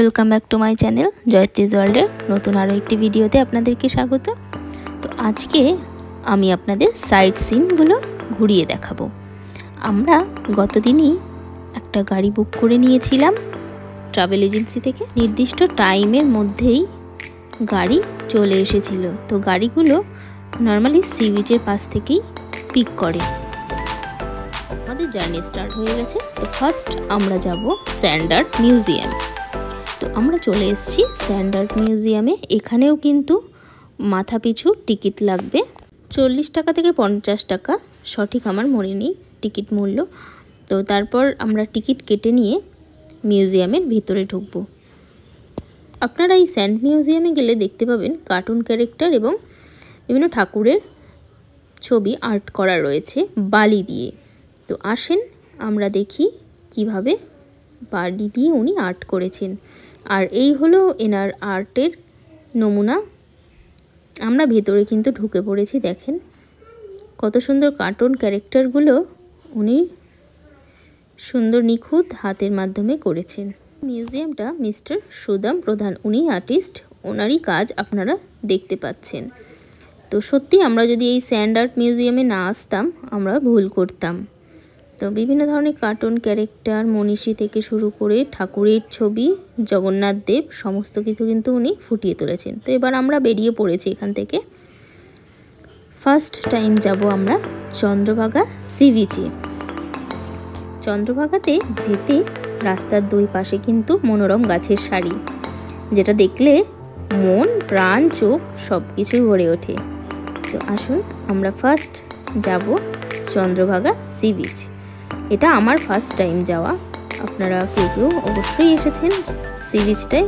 Welcome back to my channel জয়ত্রীজ ওয়ার্ল্ডের নতুন আরও একটি ভিডিওতে আপনাদেরকে স্বাগত। তো আজকে আমি আপনাদের সাইট সিনগুলো ঘুরিয়ে দেখাবো। আমরা গতদিনই একটা গাড়ি বুক করে নিয়েছিলাম ট্রাভেল এজেন্সি থেকে। নির্দিষ্ট টাইমের মধ্যেই গাড়ি চলে এসেছিল। তো গাড়িগুলো নর্মালি সি বিচের পাশ থেকেই পিক করে। আমাদের জার্নি স্টার্ট হয়ে গেছে। তো ফার্স্ট আমরা যাব স্যান্ড আর্ট মিউজিয়াম। তো আমরা চলে এসেছি স্যান্ড আর্ট মিউজিয়ামে। এখানেও কিন্তু মাথা পিছু টিকিট লাগবে 40 টাকা থেকে 50 টাকা, সঠিক আমার মনে নেই টিকিট মূল্য। তো তারপর আমরা টিকিট কেটে নিয়ে মিউজিয়ামের ভিতরে ঢুকব। আপনারা এই স্যান্ড মিউজিয়ামে গেলে দেখতে পাবেন কার্টুন ক্যারেক্টার এবং বিভিন্ন ঠাকুরের ছবি আর্ট করা রয়েছে বালি দিয়ে। তো আসেন আমরা দেখি কিভাবে বালি দিয়ে উনি আর্ট করেছেন। আর এই হলো এনার আর্টের নমুনা। আমরা ভেতরে কিন্তু ঢুকে পড়েছি। দেখেন কত সুন্দর কার্টুন ক্যারেক্টারগুলো উনি সুন্দর নিখুঁত হাতের মাধ্যমে করেছেন। মিউজিয়ামটা মিস্টার সুদাম প্রধান, উনি আর্টিস্ট, ওনারই কাজ আপনারা দেখতে পাচ্ছেন। তো সত্যি আমরা যদি এই স্যান্ড আর্ট মিউজিয়ামে না আসতাম আমরা ভুল করতাম। তো বিভিন্ন ধরনের কার্টুন ক্যারেক্টার, মনীষী থেকে শুরু করে ঠাকুরের ছবি, জগন্নাথ দেব, সমস্ত কিছু কিন্তু উনি ফুটিয়ে তুলেছেন। তো এবার আমরা বেরিয়ে পড়েছি এখান থেকে। ফার্স্ট টাইম যাব আমরা চন্দ্রভাগা সি বিচে। চন্দ্রভাগাতে যেতে রাস্তার দুই পাশে কিন্তু মনোরম গাছের সারি, যেটা দেখলে মন প্রাণ চোখ সব কিছুই ভরে ওঠে। তো আসুন আমরা ফার্স্ট যাব চন্দ্রভাগা সি বিচ। এটা আমার ফার্স্ট টাইম যাওয়া। আপনারা কেউ কেউ অবশ্যই এসেছেন সি বিচটায়।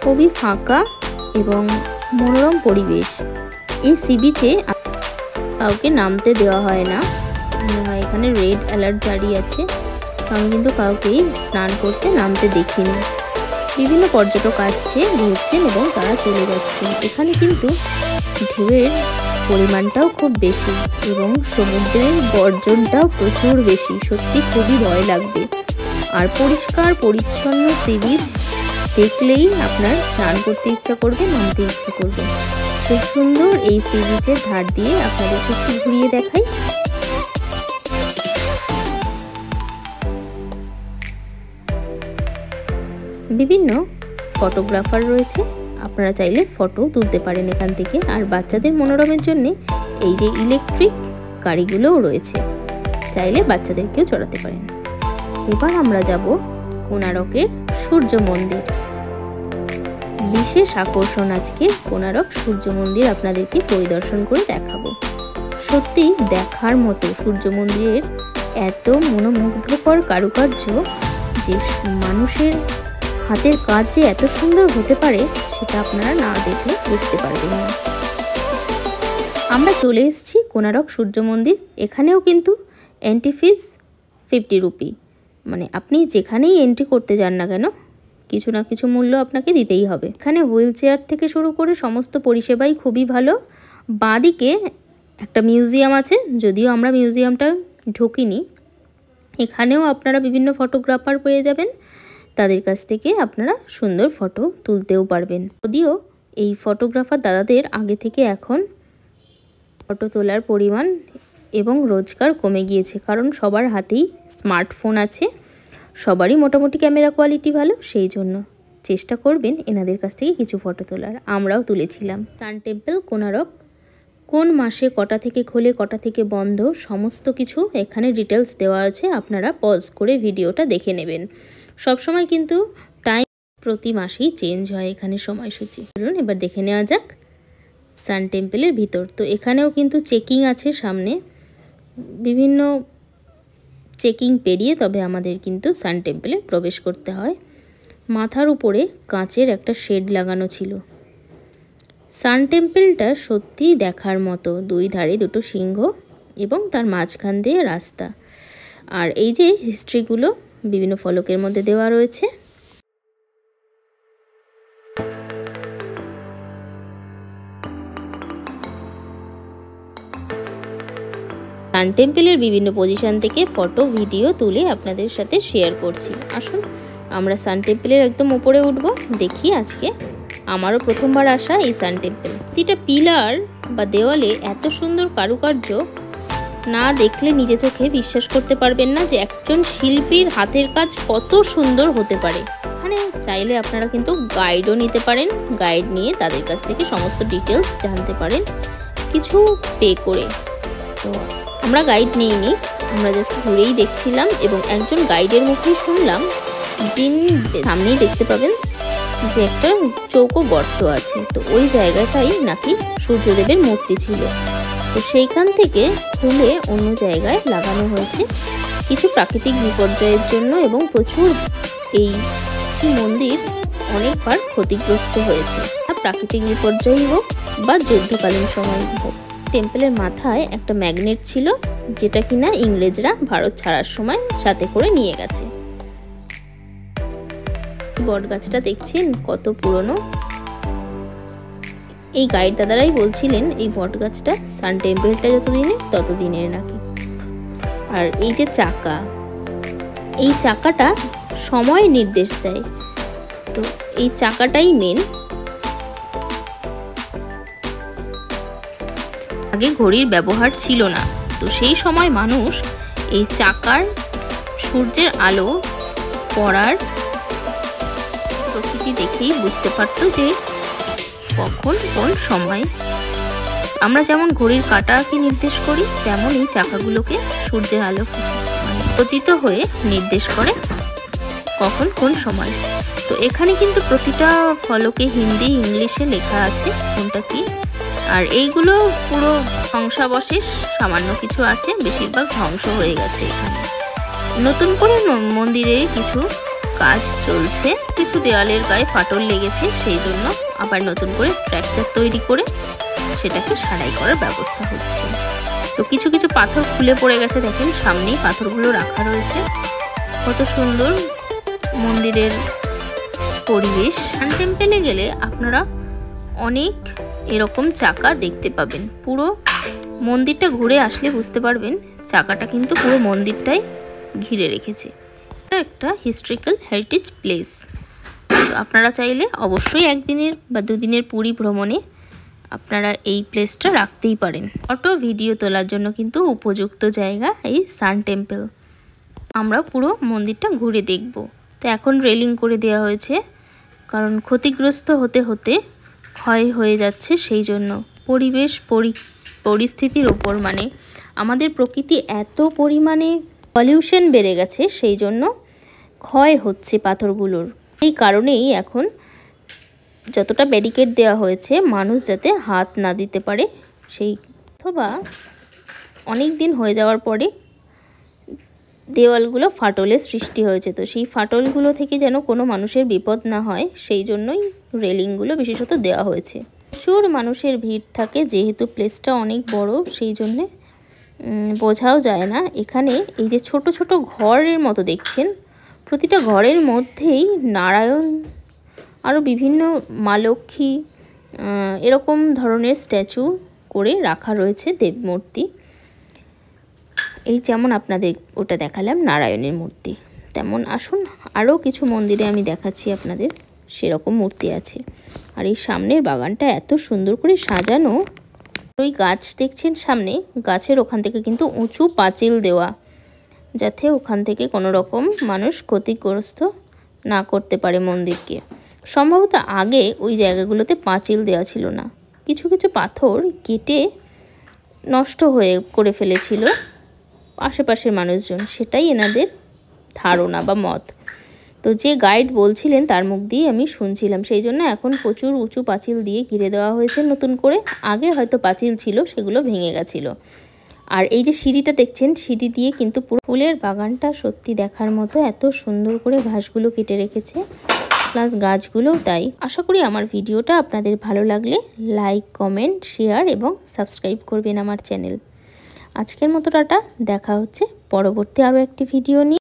খুবই ফাঁকা এবং মনোরম পরিবেশ। এই সি বিচে কাউকে নামতে দেওয়া হয় না, এখানে রেড অ্যালার্ট জারি আছে। আমি কিন্তু কাউকেই স্নান করতে নামতে দেখিনি। বিভিন্ন পর্যটক আসছে, ঘুরছেন এবং তারা চলে যাচ্ছেন। এখানে কিন্তু ঢেউয়ের পরিমাণটাও খুব বেশি এবং সমুদ্রের গর্জনটাও প্রচুর বেশি। সত্যি খুবই ভয় লাগবে। আর পরিষ্কার পরিচ্ছন্ন সি বিচ দেখলেই আপনার স্নান করতে ইচ্ছা করবে, নামতে ইচ্ছা করবে। খুব সুন্দর এই সি বিচের ধার দিয়ে আপনাদেরকে একটু ঘুরিয়ে দেখাই। বিভিন্ন ফটোগ্রাফার রয়েছে, আপনারা চাইলে ফটো তুলতে পারেন এখান থেকে। আর বাচ্চাদের মনোরমের জন্য এই যে ইলেকট্রিক গাড়িগুলোও রয়েছে, চাইলে বাচ্চাদেরকেও চড়াতে পারেন। এবার আমরা যাব কোণারকের সূর্য মন্দির। বিশেষ আকর্ষণ আজকে কোণারক সূর্য মন্দির আপনাদেরকে পরিদর্শন করে দেখাবো। সত্যি দেখার মতো সূর্য মন্দিরের এত মনোমুগ্ধকর কারুকার্য, যে মানুষের হাতের কাজ যে এত সুন্দর হতে পারে সেটা আপনারা না দেখলে বুঝতে পারবেন না। আমরা চলে এসেছি কোণারক সূর্য মন্দির। এখানেও কিন্তু এন্ট্রি ফিস 50 রুপি। মানে আপনি যেখানেই এন্ট্রি করতে যান না কেন কিছু না কিছু মূল্য আপনাকে দিতেই হবে। এখানে হুইল চেয়ার থেকে শুরু করে সমস্ত পরিষেবাই খুবই ভালো। বাঁদিকে একটা মিউজিয়াম আছে, যদিও আমরা মিউজিয়ামটা ঢুকিনি। এখানেও আপনারা বিভিন্ন ফটোগ্রাফার পেয়ে যাবেন, তাদের কাছ থেকে আপনারা সুন্দর ফটো তুলতেও পারবেন। যদিও এই ফটোগ্রাফার দাদাদের আগে থেকে এখন ফটো তোলার পরিমাণ এবং রোজগার কমে গিয়েছে, কারণ সবার হাতেই স্মার্টফোন আছে, সবারই মোটামুটি ক্যামেরা কোয়ালিটি ভালো। সেই জন্য চেষ্টা করবেন এনাদের কাছ থেকে কিছু ফটো তোলার। আমরাও তুলেছিলাম। সান টেম্পল কোণারক কোন মাসে কটা থেকে খোলে, কটা থেকে বন্ধ, সমস্ত কিছু এখানে ডিটেলস দেওয়া আছে। আপনারা পজ করে ভিডিওটা দেখে নেবেন। সবসময় কিন্তু টাইম প্রতি মাসেই চেঞ্জ হয় এখানে সময়সূচি। ধরুন এবার দেখে নেওয়া যাক সান টেম্পলের ভিতর। তো এখানেও কিন্তু চেকিং আছে সামনে, বিভিন্ন চেকিং পেরিয়ে তবে আমাদের কিন্তু সান টেম্পলে প্রবেশ করতে হয়। মাথার উপরে কাঁচের একটা শেড লাগানো ছিল। সান টেম্পলটা সত্যিই দেখার মতো। দুই ধারে দুটো সিংহ এবং তার মাঝখান দিয়ে রাস্তা। আর এই যে হিস্ট্রিগুলো বিভিন্ন ফলকের মধ্যে দেওয়া রয়েছে। সান টেম্পলের বিভিন্ন পজিশন থেকে ফটো ভিডিও তুলে আপনাদের সাথে শেয়ার করছি। আসুন আমরা সান টেম্পলের একদম উপরে উঠবো। দেখি আজকে আমারও প্রথমবার আসা এই সান টেম্পল। প্রতিটা পিলার বা দেওয়ালে এত সুন্দর কারুকার্য, না দেখলে নিজে চোখে বিশ্বাস করতে পারবেন না যে একজন শিল্পীর হাতের কাজ কত সুন্দর হতে পারে। এখানে চাইলে আপনারা কিন্তু গাইডও নিতে পারেন, গাইড নিয়ে তাদের কাছ থেকে সমস্ত ডিটেলস জানতে পারেন কিছু পে করে। তো আমরা গাইড নিইনি, আমরা জাস্ট ঘুরেই দেখছিলাম এবং একজন গাইডের মুখেই শুনলাম, যিনি সামনেই দেখতে পাবেন যে একটা চৌকো গর্ত আছে, তো ওই জায়গাটাই নাকি সূর্যদেবের মূর্তি ছিল। তো সেইখান থেকে খুলে অন্য জায়গায় লাগানো হয়েছে কিছু প্রাকৃতিক বিপর্যয়ের জন্য, এবং প্রচুর এই মন্দির অনেকবার ক্ষতিগ্রস্ত হয়েছে, প্রাকৃতিক বিপর্যয় হোক বা যুদ্ধকালীন সময় হোক। টেম্পলের মাথায় একটা ম্যাগনেট ছিল, যেটা কিনা ইংরেজরা ভারত ছাড়ার সময় সাথে করে নিয়ে গেছে। বট গাছটা দেখছেন কত পুরনো। এই গাইড দাদারাই বলছিলেন এই বট গাছটা সান টেম্পলটা যতদিনের ততদিনের নাকি। আর এই যে চাকা, এই চাকাটা সময় নির্দেশ দেয়, তো এই চাকাটাই মেন। আগে ঘড়ির ব্যবহার ছিল না, তো সেই সময় মানুষ এই চাকার সূর্যের আলো পড়ার প্রকৃতি দেখেই বুঝতে পারতো যে কখন কোন সময়। আমরা যেমন ঘড়ির কাঁটাকে নির্দেশ করি, তেমন এই চাকাগুলোকে সূর্যের আলো পতিত হয়ে নির্দেশ করে কখন কোন সময়। তো এখানে কিন্তু প্রতিটা ফলকে হিন্দি ইংলিশে লেখা আছে কোনটা কি। আর এইগুলো পুরো ধ্বংসাবশেষ সামান্য কিছু আছে, বেশিরভাগ ধ্বংস হয়ে গেছে। এখানে নতুন করে মন্দিরের কিছু কাজ চলছে, কিছু দেওয়ালের গায়ে ফাটল লেগেছে, সেই জন্য আবার নতুন করে স্ট্রাকচার তৈরি করে সেটাকে সারাই করার ব্যবস্থা হচ্ছে। তো কিছু কিছু পাথর খুলে পড়ে গেছে, দেখেন সামনেই পাথরগুলো রাখা রয়েছে। কত সুন্দর মন্দিরের পরিবেশ। সান টেম্পলে গেলে আপনারা অনেক এরকম চাকা দেখতে পাবেন। পুরো মন্দিরটা ঘুরে আসলে বুঝতে পারবেন চাকাটা কিন্তু পুরো মন্দিরটাই ঘিরে রেখেছে। এটা একটা হিস্ট্রিক্যাল হেরিটেজ প্লেস। তো আপনারা চাইলে অবশ্যই একদিনের বা দুদিনের পুরী ভ্রমণে আপনারা এই প্লেসটা রাখতেই পারেন। ফটো ভিডিও তোলার জন্য কিন্তু উপযুক্ত জায়গা এই সান টেম্পল। আমরা পুরো মন্দিরটা ঘুরে দেখব। তো এখন রেলিং করে দেওয়া হয়েছে, কারণ ক্ষতিগ্রস্ত হতে হতে ক্ষয় হয়ে যাচ্ছে, সেই জন্য পরিবেশ পরিস্থিতির ওপর মানে আমাদের প্রকৃতি এত পরিমাণে পলিউশন বেড়ে গেছে, সেই জন্য ক্ষয় হচ্ছে পাথরগুলোর। এই কারণেই এখন যতটা ব্যারিকেড দেওয়া হয়েছে মানুষ যাতে হাত না দিতে পারে, সেই অথবা অনেক দিন হয়ে যাওয়ার পরে দেওয়ালগুলো ফাটলের সৃষ্টি হয়েছে, তো সেই ফাটলগুলো থেকে যেন কোনো মানুষের বিপদ না হয়, সেই জন্যই রেলিংগুলো বিশেষত দেওয়া হয়েছে। প্রচুর মানুষের ভিড় থাকে, যেহেতু প্লেসটা অনেক বড়, সেই জন্যে বোঝাও যায় না। এখানে এই যে ছোট ছোট ঘরের মতো দেখছেন, প্রতিটা ঘরের মধ্যেই নারায়ণ, আরও বিভিন্ন মা লক্ষ্মী এরকম ধরনের স্ট্যাচু করে রাখা রয়েছে দেব মূর্তি। এই যেমন আপনাদের ওটা দেখালাম নারায়ণের মূর্তি, তেমন আসুন আরও কিছু মন্দিরে আমি দেখাচ্ছি আপনাদের, সেরকম মূর্তি আছে। আর এই সামনের বাগানটা এত সুন্দর করে সাজানো। ওই গাছ দেখছেন সামনে, গাছের ওখান থেকে কিন্তু উঁচু পাঁচিল দেওয়া, যাতে ওখান থেকে কোনো রকম মানুষ ক্ষতিগ্রস্ত না করতে পারে মন্দিরকে। সম্ভবত আগে ওই জায়গাগুলোতে পাঁচিল দেওয়া ছিল না, কিছু কিছু পাথর কেটে নষ্ট হয়ে করে ফেলেছিল আশেপাশের মানুষজন, সেটাই এনাদের ধারণা বা মত। তো যে গাইড বলছিলেন তার মুখ দিয়ে আমি শুনছিলাম, সেই জন্য এখন প্রচুর উঁচু পাঁচিল দিয়ে ঘিরে দেওয়া হয়েছে নতুন করে। আগে হয়তো পাঁচিল ছিল, সেগুলো ভেঙে গেছিলো। আর এই যে সিঁড়িটা দেখছেন, সিঁড়ি দিয়ে কিন্তু পুরো ফুলের বাগানটা সত্যি দেখার মতো, এত সুন্দর করে ঘাসগুলো কেটে রেখেছে, প্লাস গাছগুলোও তাই। আশা করি আমার ভিডিওটা আপনাদের ভালো লাগলে লাইক, কমেন্ট, শেয়ার এবং সাবস্ক্রাইব করবেন আমার চ্যানেল। আজকের মতো টাটা, দেখা হচ্ছে পরবর্তী আরও একটি ভিডিও নিয়ে।